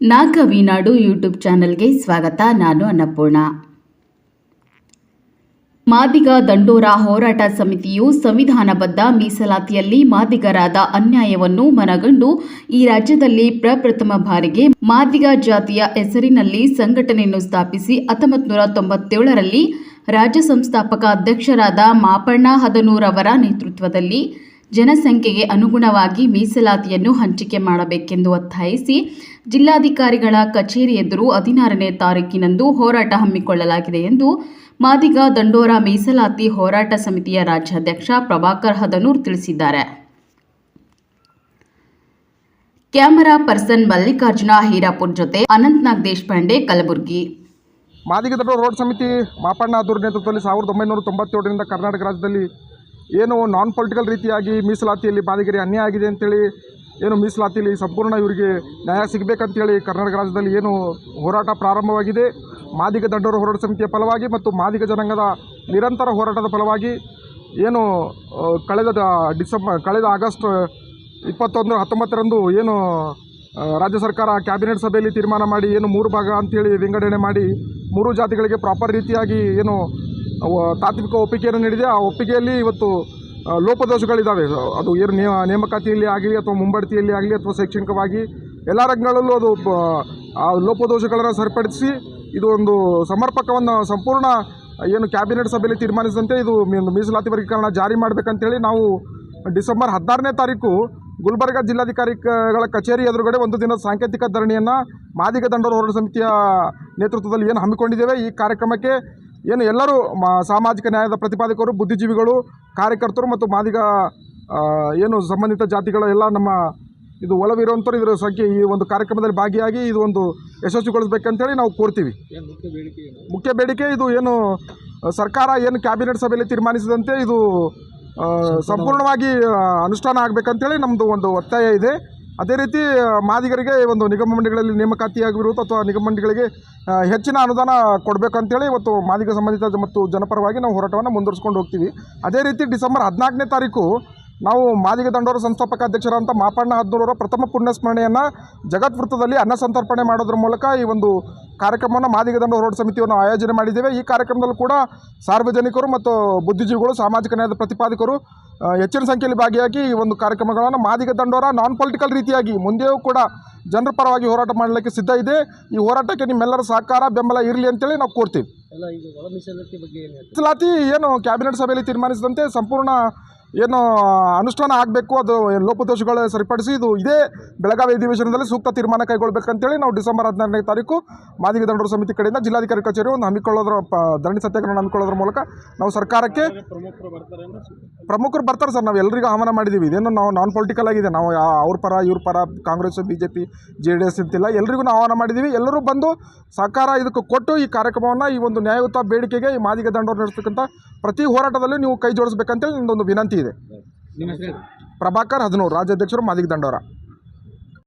ನಾಗವಿನಾಡು YouTube ಚಾನೆಲ್ಗೆ ಸ್ವಾಗತ. ನಾನು ಅನ್ನಪೂರ್ಣ. ಮಾದಿಗ ದಂಡೋರ ಹೋರಾಟ ಸಮಿತಿಯು ಸಂವಿಧಾನಬದ್ಧ ಮೀಸಲಾತಿಯಲ್ಲಿ ಮಾದಿಗರಾದ ಅನ್ಯಾಯವನ್ನು ಮನಗಂಡು ಈ ರಾಜ್ಯದಲ್ಲಿ ಪ್ರಪ್ರಥಮ ಬಾರಿಗೆ ಮಾದಿಗ ಜಾತಿಯ ಹೆಸರಿನಲ್ಲಿ ಸಂಘಟನೆಯನ್ನು ಸ್ಥಾಪಿಸಿ 1997ರಲ್ಲಿ ರಾಜ್ಯ ಸಂಸ್ಥಾಪಕ ಅಧ್ಯಕ್ಷರಾದ ಮಾಪಣ್ಣ ಹದನೂರವರ ನೇತೃತ್ವದಲ್ಲಿ ಜನಸಂಖ್ಯೆಗೆ ಅನುಗುಣವಾಗಿ ಮೀಸಲಾತಿಯನ್ನು ಹಂಚಿಕೆ ಮಾಡಬೇಕೆಂದು ಒತ್ತಾಯಿಸಿ ಜಿಲ್ಲಾಧಿಕಾರಿಗಳ ಕಚೇರಿ ಎದುರು 16ನೇ ತಾರೀಕಿನಂದು ಹೋರಾಟ ಹಮ್ಮಿಕೊಳ್ಳಲಾಗಿದೆ ಎಂದು ಮಾದಿಗ ದಂಡೋರ ಮೀಸಲಾತಿ ಹೋರಾಟ ಸಮಿತಿಯ ರಾಜ್ಯಾಧ್ಯಕ್ಷ ಪ್ರಭಾಕರ್ ಹದನೂರ್ ತಿಳಿಸಿದ್ದಾರೆ. ಕ್ಯಾಮರಾ ಪರ್ಸನ್ ಮಲ್ಲಿಕಾರ್ಜುನ ಹೀರಾಪುರ್ ಜೊತೆ ಅನಂತನಾಗ್ ದೇಶಪಾಂಡೆ, ಕಲಬುರಗಿ. ಮಾದಿಗ ದಂಡೋರ ಹೋರಾಟ ಸಮಿತಿ ಮಾಪಣ್ಣ ಹದನೂರ್ ನೇತೃತ್ವದಲ್ಲಿ 1997ರಿಂದ ಕರ್ನಾಟಕ ರಾಜ್ಯದಲ್ಲಿ ಏನು ನಾನ್ ಪೊಲಿಟಿಕಲ್ ರೀತಿಯಾಗಿ ಮೀಸಲಾತಿಯಲ್ಲಿ ಮಾದಿಗರಿಗೆ ಅನ್ಯಾಯ ಆಗಿದೆ ಅಂತೇಳಿ ಏನು ಮೀಸಲಾತಿಯಲ್ಲಿ ಸಂಪೂರ್ಣ ಇವರಿಗೆ ನ್ಯಾಯ ಸಿಗಬೇಕಂತೇಳಿ ಕರ್ನಾಟಕ ರಾಜ್ಯದಲ್ಲಿ ಏನು ಹೋರಾಟ ಪ್ರಾರಂಭವಾಗಿದೆ. ಮಾದಿಗ ದಂಡೋರ ಹೋರಾಟ ಸಮಿತಿಯ ಫಲವಾಗಿ ಮತ್ತು ಮಾದಿಗ ಜನಾಂಗದ ನಿರಂತರ ಹೋರಾಟದ ಫಲವಾಗಿ ಏನು ಕಳೆದ ಆಗಸ್ಟ್ 19ರಂದು ಏನು ರಾಜ್ಯ ಸರ್ಕಾರ ಕ್ಯಾಬಿನೆಟ್ ಸಭೆಯಲ್ಲಿ ತೀರ್ಮಾನ ಮಾಡಿ ಏನು 3 ಭಾಗ ಅಂತೇಳಿ ವಿಂಗಡಣೆ ಮಾಡಿ 3 ಜಾತಿಗಳಿಗೆ ಪ್ರಾಪರ್ ರೀತಿಯಾಗಿ ಏನು ತಾತ್ವಿಕ ಒಪ್ಪಿಗೆಯನ್ನು ನೀಡಿದೆ. ಆ ಒಪ್ಪಿಗೆಯಲ್ಲಿ ಇವತ್ತು ಲೋಪದೋಷಗಳಿದ್ದಾವೆ. ಅದು ಏನು ನೇಮಕಾತಿಯಲ್ಲಿ ಆಗಲಿ ಅಥವಾ ಮುಂಬಡ್ತಿಯಲ್ಲಿ ಆಗಲಿ ಅಥವಾ ಶೈಕ್ಷಣಿಕವಾಗಿ ಎಲ್ಲ ರಂಗಗಳಲ್ಲೂ ಅದು ಆ ಲೋಪದೋಷಗಳನ್ನು ಸರಿಪಡಿಸಿ ಇದು ಒಂದು ಸಮರ್ಪಕವನ್ನು ಸಂಪೂರ್ಣ ಏನು ಕ್ಯಾಬಿನೆಟ್ ಸಭೆಯಲ್ಲಿ ತೀರ್ಮಾನಿಸಿದಂತೆ ಇದು ಮೀಸಲಾತಿ ವರ್ಗೀಕರಣ ಜಾರಿ ಮಾಡಬೇಕಂತೇಳಿ ನಾವು ಡಿಸೆಂಬರ್ 16ನೇ ತಾರೀಕು ಗುಲ್ಬರ್ಗ ಜಿಲ್ಲಾಧಿಕಾರಿಗಳ ಕಚೇರಿ ಎದುರುಗಡೆ ಒಂದು ದಿನದ ಸಾಂಕೇತಿಕ ಧರಣಿಯನ್ನು ಮಾದಿಗ ದಂಡೋರ ಹೋರಾಟ ಸಮಿತಿಯ ನೇತೃತ್ವದಲ್ಲಿ ಏನು ಹಮ್ಮಿಕೊಂಡಿದ್ದೇವೆ. ಈ ಕಾರ್ಯಕ್ರಮಕ್ಕೆ ಏನು ಎಲ್ಲರೂ ಸಾಮಾಜಿಕ ನ್ಯಾಯದ ಪ್ರತಿಪಾದಕರು, ಬುದ್ಧಿಜೀವಿಗಳು, ಕಾರ್ಯಕರ್ತರು ಮತ್ತು ಮಾದಿಗ ಏನು ಸಂಬಂಧಿತ ಜಾತಿಗಳ ಎಲ್ಲ ನಮ್ಮ ಇದು ಒಳವಿರುವಂಥವ್ರು ಇದರ ಸಂಖ್ಯೆ ಈ ಒಂದು ಕಾರ್ಯಕ್ರಮದಲ್ಲಿ ಭಾಗಿಯಾಗಿ ಇದು ಒಂದು ಯಶಸ್ವಿಗೊಳಿಸಬೇಕಂತೇಳಿ ನಾವು ಕೋರ್ತೀವಿ. ಮುಖ್ಯ ಬೇಡಿಕೆ ಇದು ಏನು ಸರ್ಕಾರ ಏನು ಕ್ಯಾಬಿನೆಟ್ ಸಭೆಯಲ್ಲಿ ತೀರ್ಮಾನಿಸಿದಂತೆ ಇದು ಸಂಪೂರ್ಣವಾಗಿ ಅನುಷ್ಠಾನ ಆಗಬೇಕಂತೇಳಿ ನಮ್ಮದು ಒಂದು ಒತ್ತಾಯ ಇದೆ. ಅದೇ ರೀತಿ ಮಾದಿಗರಿಗೆ ಒಂದು ನಿಗಮ ಮಂಡಳಿಗಳಲ್ಲಿ ನೇಮಕಾತಿಯಾಗಿರುವುದು ಅಥವಾ ನಿಗಮ ಮಂಡಳಿಗಳಿಗೆ ಹೆಚ್ಚಿನ ಅನುದಾನ ಕೊಡಬೇಕಂತೇಳಿ ಇವತ್ತು ಮಾದಿಗ ಸಂಬಂಧಿತ ಮತ್ತು ಜನಪರವಾಗಿ ನಾವು ಹೋರಾಟವನ್ನು ಮುಂದುವರಿಸ್ಕೊಂಡು ಹೋಗ್ತೀವಿ. ಅದೇ ರೀತಿ ಡಿಸೆಂಬರ್ 14ನೇ ತಾರೀಕು ನಾವು ಮಾದಿಗ ದಂಡೋರ ಸಂಸ್ಥಾಪಕ ಅಧ್ಯಕ್ಷರಾದಂಥ ಮಾಪಣ್ಣ ಹದನೂರವರ ಪ್ರಥಮ ಪುಣ್ಯಸ್ಮರಣೆಯನ್ನು ಜಗದ್ವೃತ್ತದಲ್ಲಿ ಅನ್ನ ಸಂತರ್ಪಣೆ ಮಾಡೋದ್ರ ಮೂಲಕ ಈ ಒಂದು ಕಾರ್ಯಕ್ರಮವನ್ನು ಮಾದಿಗ ದಂಡೋರ ಹೋರಾಟ ಸಮಿತಿಯನ್ನು ಆಯೋಜನೆ ಮಾಡಿದ್ದೇವೆ. ಈ ಕಾರ್ಯಕ್ರಮದಲ್ಲೂ ಕೂಡ ಸಾರ್ವಜನಿಕರು ಮತ್ತು ಬುದ್ಧಿಜೀವಿಗಳು, ಸಾಮಾಜಿಕ ನ್ಯಾಯದ ಪ್ರತಿಪಾದಕರು ಹೆಚ್ಚಿನ ಸಂಖ್ಯೆಯಲ್ಲಿ ಭಾಗಿಯಾಗಿ ಈ ಒಂದು ಕಾರ್ಯಕ್ರಮಗಳನ್ನು ಮಾದಿಗ ದಂಡೋರ ನಾನ್ ಪೊಲಿಟಿಕಲ್ ರೀತಿಯಾಗಿ ಮುಂದೆಯೂ ಕೂಡ ಜನರ ಪರವಾಗಿ ಹೋರಾಟ ಮಾಡಲಿಕ್ಕೆ ಸಿದ್ಧ ಇದೆ. ಈ ಹೋರಾಟಕ್ಕೆ ನಿಮ್ಮೆಲ್ಲರ ಸಹಕಾರ ಬೆಂಬಲ ಇರಲಿ ಅಂತೇಳಿ ನಾವು ಕೋರ್ತೀವಿ. ಮೀಸಲಾತಿ ಏನು ಕ್ಯಾಬಿನೆಟ್ ಸಭೆಯಲ್ಲಿ ತೀರ್ಮಾನಿಸಿದಂತೆ ಸಂಪೂರ್ಣ ಏನು ಅನುಷ್ಠಾನ ಆಗಬೇಕು, ಅದು ಲೋಪದೋಷಗಳು ಸರಿಪಡಿಸಿ ಇದು ಇದೇ ಬೆಳಗಾವಿ ಅಧಿವೇಶನದಲ್ಲಿ ಸೂಕ್ತ ತೀರ್ಮಾನ ಕೈಗೊಳ್ಳಬೇಕಂತೇಳಿ ನಾವು ಡಿಸೆಂಬರ್ 16ನೇ ತಾರೀಕು ಮಾದಿಗ ದಂಡೋರ ಸಮಿತಿ ಕಡೆಯಿಂದ ಜಿಲ್ಲಾಧಿಕಾರಿ ಕಚೇರಿ ಒಂದು ಹಮ್ಮಿಕೊಳ್ಳೋದ್ರ ಧರಣಿ ಸತ್ಯಾಗ್ರಹ ಹಮ್ಮಿಕೊಳ್ಳೋದ್ರ ಮೂಲಕ ನಾವು ಸರ್ಕಾರಕ್ಕೆ ಪ್ರಮುಖರು ಬರ್ತಾರೆ ಸರ್. ನಾವು ಎಲ್ಲರಿಗೂ ಆಹ್ವಾನ ಮಾಡಿದ್ದೀವಿ. ಇದೇನು ನಾವು ನಾನ್ ಪೊಲಿಟಿಕಲ್ ಆಗಿದೆ, ನಾವು ಅವ್ರ ಪರ ಇವ್ರ ಪರ ಕಾಂಗ್ರೆಸ್, BJP, JDS ಅಂತಿಲ್ಲ, ಎಲ್ರಿಗೂ ನಾವು ಆಹ್ವಾನ ಮಾಡಿದ್ದೀವಿ. ಎಲ್ಲರೂ ಬಂದು ಸಹಕಾರ ಇದಕ್ಕೆ ಕೊಟ್ಟು ಈ ಕಾರ್ಯಕ್ರಮವನ್ನು ಈ ಒಂದು ನ್ಯಾಯಯುತ ಬೇಡಿಕೆಗೆ ಈ ಮಾದಿಗ ದಂಡೋರ ನಡೆಸ್ತಕ್ಕಂಥ ಪ್ರತಿ ಹೋರಾಟದಲ್ಲಿ ನೀವು ಕೈ ಜೋಡಿಸಬೇಕಂತೇಳಿ ನನ್ನದೊಂದು ವಿನಂತಿ ಇದೆ. ಪ್ರಭಾಕರ್ ಹದನೂರ್, ರಾಜ್ಯಾಧ್ಯಕ್ಷರು, ಮಾದಿಗ ದಂಡೋರ.